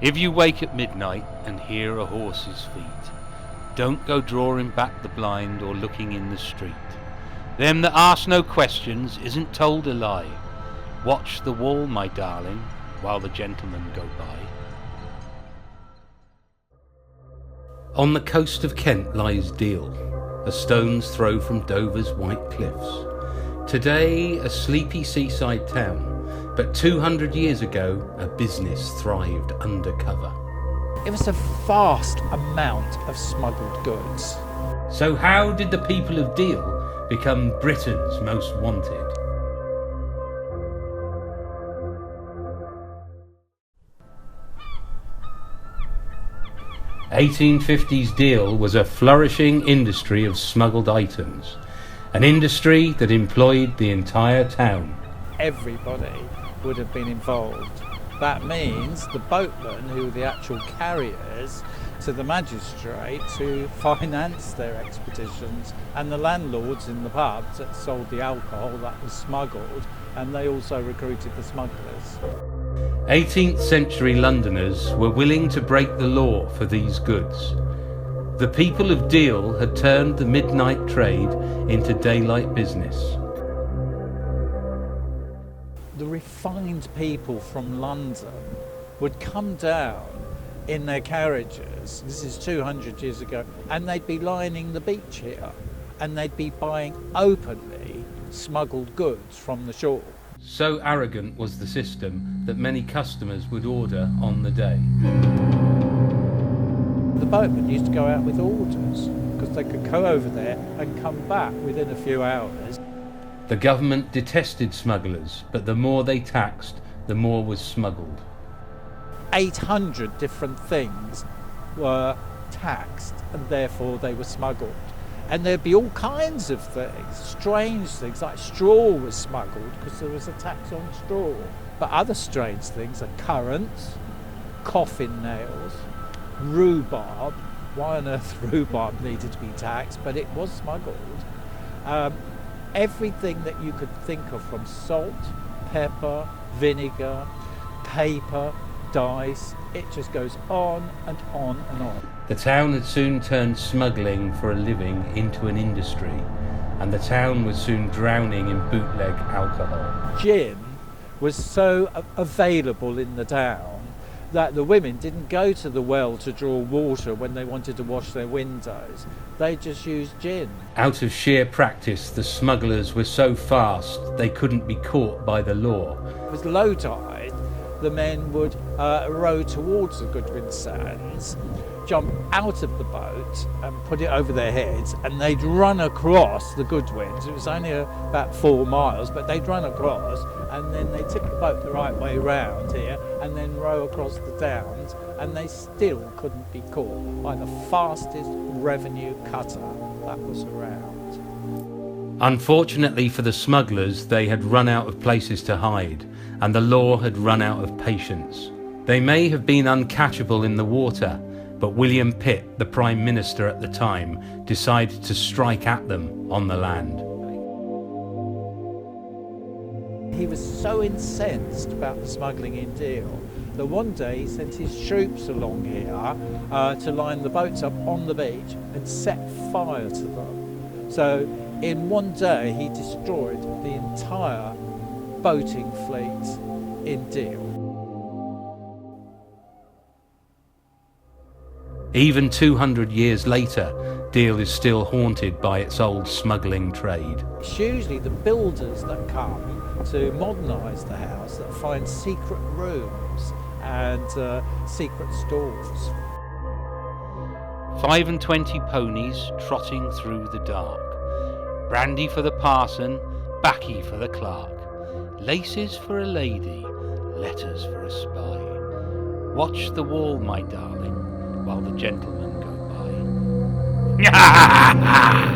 If you wake at midnight and hear a horse's feet, don't go drawing back the blind or looking in the street. Them that ask no questions isn't told a lie. Watch the wall, my darling, while the gentlemen go by. On the coast of Kent lies Deal, a stone's throw from Dover's white cliffs. Today a sleepy seaside town, but 200 years ago a business thrived undercover. It was a vast amount of smuggled goods. So how did the people of Deal become Britain's most wanted? "1850s Deal was a flourishing industry of smuggled items, an industry that employed the entire town." Everybody would have been involved. That means the boatmen, who were the actual carriers, to the magistrates who financed their expeditions, and the landlords in the pubs that sold the alcohol that was smuggled, and they also recruited the smugglers. 18th century Londoners were willing to break the law for these goods. The people of Deal had turned the midnight trade into daylight business. The refined people from London would come down in their carriages, this is 200 years ago, and they'd be lining the beach here, and they'd be buying openly smuggled goods from the shore. So arrogant was the system that many customers would order on the day. The boatmen used to go out with orders because they could go over there and come back within a few hours. The government detested smugglers, but the more they taxed, the more was smuggled. 800 different things were taxed and therefore they were smuggled. And there'd be all kinds of things, strange things, like straw was smuggled because there was a tax on straw. But other strange things are currants, coffin nails, rhubarb. Why on earth rhubarb needed to be taxed, but it was smuggled. Everything that you could think of, from salt, pepper, vinegar, paper, dice, it just goes on and on and on. The town had soon turned smuggling for a living into an industry, and the town was soon drowning in bootleg alcohol. Gin was so available in the town that the women didn't go to the well to draw water when they wanted to wash their windows. They just used gin. Out of sheer practice, the smugglers were so fast they couldn't be caught by the law. It was low tide. The men would row towards the Goodwin Sands, jump out of the boat and put it over their heads, and they'd run across the Goodwins. It was only about 4 miles, but they'd run across, and then they tip the boat the right way round here and then row across the downs, and they still couldn't be caught by the fastest revenue cutter that was around. Unfortunately for the smugglers, they had run out of places to hide, and the law had run out of patience. They may have been uncatchable in the water, but William Pitt, the Prime Minister at the time, decided to strike at them on the land. He was so incensed about the smuggling in Deal that one day he sent his troops along here to line the boats up on the beach and set fire to them. So in one day he destroyed the entire boating fleet in Deal. Even 200 years later, Deal is still haunted by its old smuggling trade. It's usually the builders that come to modernise the house that find secret rooms and secret stores. 25 ponies trotting through the dark. Brandy for the parson, baccy for the clerk. Laces for a lady, letters for a spy. Watch the wall, my darling, while the gentlemen go by.